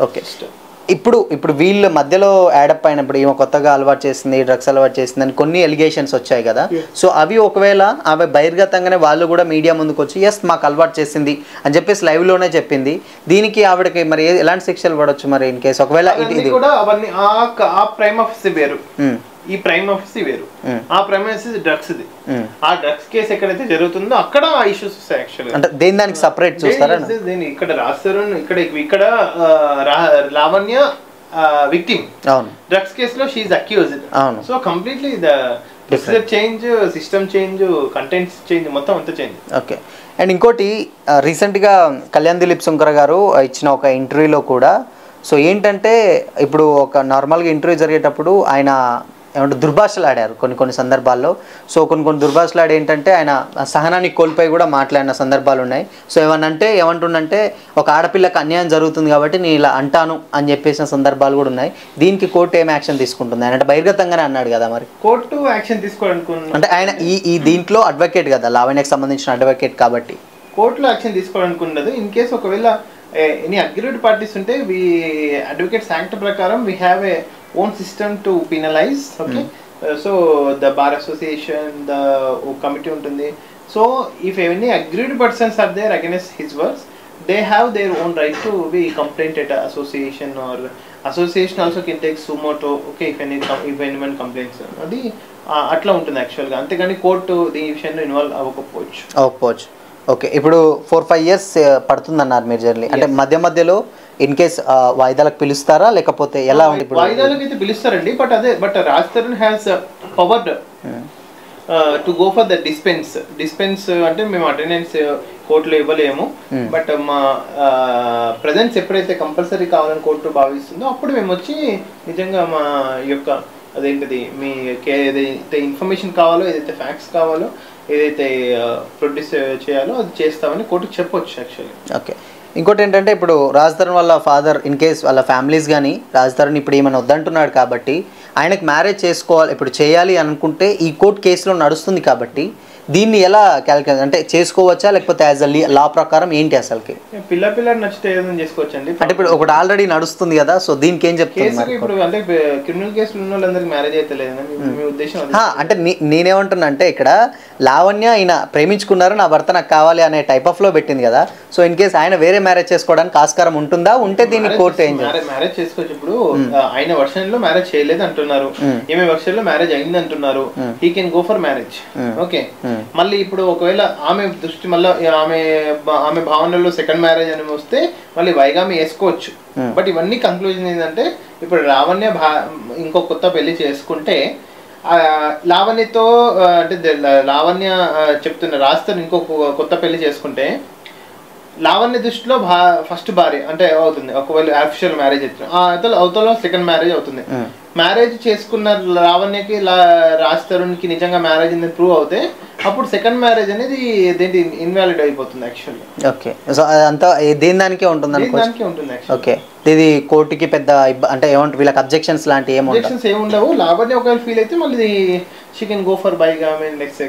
Okay. ఇప్పుడు వీళ్ళ మధ్యలో యాడప్ అయినప్పుడు ఈమె కొత్తగా అలవాటు చేసింది, డ్రగ్స్ అలవాటు చేసింది అని కొన్ని ఎలిగేషన్స్ వచ్చాయి కదా. సో అవి ఒకవేళ ఆమె బహిర్గతంగానే వాళ్ళు కూడా మీడియా ముందుకు వచ్చి ఎస్ మాకు అలవాటు చేసింది అని చెప్పేసి లైవ్లోనే చెప్పింది, దీనికి ఆవిడకి మరి ఎలాంటి శిక్షలు పడవచ్చు మరి ఇన్ కేసు ఒకవేళ ఇది కూడా అవన్నీ ఆ ప్రైమ్ ఆఫీస్ వేరు, ఈ ప్రైమ్ ఆఫీస్ వేరు, ఆ ప్రైమ్ ఆఫీస్ డ్రగ్స్ ది. ఆ డ్రగ్స్ కేసు ఎక్కడైతే జరుగుతుందో అక్కడ ఆ ఇష్యూస్ వస్తాయి యాక్చువల్గా. అంటే దేని దానికి సపరేట్ చూస్తారా? ఇక్కడ రాస్తారు, ఇక్కడ లావణ్య విక్టిమ్, అవును, డ్రగ్స్ కేసులో షీ ఇస్ అక్యూజ్డ్. అవును. So completely the procedure change, system change, contents change, మొత్తం అంతా చేంజ్. ఓకే. అండ్ ఇంకోటి రీసెంట్గా కళ్యాణ్ దిలీప్ సుంకర గారు ఇచ్చిన ఒక ఇంటర్వ్యూలో కూడా సో ఏంటంటే ఇప్పుడు ఒక నార్మల్గా ఇంటర్వ్యూ జరిగేటప్పుడు ఆయన ఏమంటే దుర్భాషలు ఆడారు కొన్ని సందర్భాల్లో. సో కొన్ని దుర్భాషలు ఆడి ఏంటంటే ఆయన సహనాన్ని కోల్పోయి కూడా మాట్లాడిన సందర్భాలు ఉన్నాయి. సో ఏమంటుండంటే ఒక ఆడపిల్లకి అన్యాయం జరుగుతుంది కాబట్టి నేను ఇలా అంటాను అని చెప్పేసిన సందర్భాలు కూడా ఉన్నాయి. దీనికి కోర్టు ఏం యాక్షన్ తీసుకుంటుంది? అంటే బహిర్గతంగానే అన్నాడు కదా, మరి కోర్టు యాక్షన్ తీసుకోవాలనుకున్నా అంటే ఆయన ఈ దీంట్లో అడ్వకేట్ కదా, లావణ్యకి సంబంధించిన అడ్వకేట్ కాబట్టి కోర్టులో యాక్షన్ తీసుకోవాలనుకున్నది. ఇన్ కేసు ఒకవేళ ఎనీ అగ్రీడ్ పార్టీస్ ఉంటే వి అడ్వకేట్స్ యాక్ట్ ప్రకారం we have a own system to penalize. Okay. So the bar association, the committee untundi. So if any aggrieved persons are there against his works, they have their own right to be complaint at association, or association also can take sumoto. Okay, if anyone complains, adi atla untundi actually ga. Ante gani court dee విషయంలో involve అవ్వకపోవచ్చు. Okay. ఇప్పుడు 4-5 years పడుతుందన్నారు మీరు journey, అంటే మధ్యలో in case వాయిదాలకు పిలుస్తారా లేకపోతే ఎలా ఉంది? వాయిదాలకు అయితే పిలుస్తారండి, but Raj Tarun has powered to go for the dispense అంటే మేము అటెండెన్స్ కోర్టులో ఇవ్వలేము, బట్ మా ప్రజెన్స్ ఎప్పుడైతే కంపల్సరీ కావాలని కోర్టు భావిస్తుందో అప్పుడు మేము వచ్చి నిజంగా మా యొక్క అదేంటిది మీ ఏదైతే ఇన్ఫర్మేషన్ కావాలో, ఏదైతే ఫ్యాక్ట్స్ కావాలో, ఏదైతే ప్రొడ్యూస్ చేయాలో అది చేస్తామని కోర్టుకు చెప్పొచ్చు యాక్చువల్లీ. ఓకే. ఇంకోటి ఏంటంటే ఇప్పుడు రాజ్ తరుణ్ వాళ్ళ ఫాదర్ ఇన్ కేస్ వాళ్ళ ఫ్యామిలీస్ కానీ రాజ్ తరుణ్ ఇప్పుడు ఏమైనా వద్దంటున్నాడు కాబట్టి ఆయనకు మ్యారేజ్ చేసుకోవాలి ఇప్పుడు చేయాలి అనుకుంటే ఈ కోర్టు కేసులో నడుస్తుంది కాబట్టి దీన్ని ఎలా క్యాలిక్యులేట్ అంటే చేసుకోవచ్చా లేకపోతే యాజ్ అ లా ప్రకారం ఏంటి అసలుకి? పిల్ల నచ్చితే ఏదైనా చేసుకోవచ్చండి. అంటే ఇప్పుడు ఒకటి ఆల్రెడీ నడుస్తుంది కదా, సో దీనికి ఏం చెప్తారు? ఇప్పుడు అంటే క్రిమినల్ కేసులు ఉన్న వాళ్ళందరికీ మ్యారేజ్ అయితే లేదని మీ ఉద్దేశం? అంటే నేనేమంటున్నా అంటే ఇక్కడ లావణ్య ఆయన ప్రేమించుకున్నారు, నా భర్త నాకు కావాలి అనే టైప్ ఆఫ్ లో పెట్టింది కదా, సో ఇన్ కేస్ ఆయన వేరే మ్యారేజ్ చేసుకోవడానికి ఆస్కారం ఉంటుందా? ఉంటే దీన్ని కోర్టు ఏం మ్యారేజ్ చేసుకోవచ్చు. ఇప్పుడు ఆయన వర్షన్ లో మ్యారేజ్ చేయలేదు అంటున్నారు, ఈమె వర్షన్ లో మ్యారేజ్ అయింది అంటున్నారు, he can go for marriage. Okay. మళ్ళీ ఇప్పుడు ఒకవేళ ఆమె దృష్టి మళ్ళీ ఆమె భావనలో సెకండ్ మ్యారేజ్ అని వస్తే మళ్ళీ వైగామి వేసుకోవచ్చు. బట్ ఇవన్నీ కంక్లూజన్ ఏంటంటే ఇప్పుడు లావణ్య ఇంకో కొత్త పెళ్లి చేసుకుంటే లావణ్యతో అంటే లావణ్య చెప్తున్న రాజస్థాన్ ఇంకో కొత్త పెళ్లి చేసుకుంటే లావణ్య దృష్టిలో ఫస్ట్ భార్య అంటే అవుతుంది. ఒకవేళ అఫీషియల్ మ్యారేజ్ అయితే అవతల సెకండ్ మ్యారేజ్ అవుతుంది. మ్యారేజ్ చేసుకున్న లావణ్యకి రాజ్ తరుణ్కి నిజంగా మ్యారేజ్ అనేది ప్రూవ్ అవుతే అప్పుడు సెకండ్ మ్యారేజ్ అనేది దేంటి ఇన్వాలిడ్ అయిపోతుంది యాక్చువల్లీ. ఓకే. సో అదంతా దేని దానికే ఉంటుంది. ఓకే. ఇది కోర్టుకి పెద్ద అంటే ఏమంటారు వీళ్ళకి అబ్జెక్షన్స్ లాంటి ఏమి ఉండవు. లావణ్య ఒకవేళ ఫీల్ అయితే మళ్ళీ she can go for bigamy next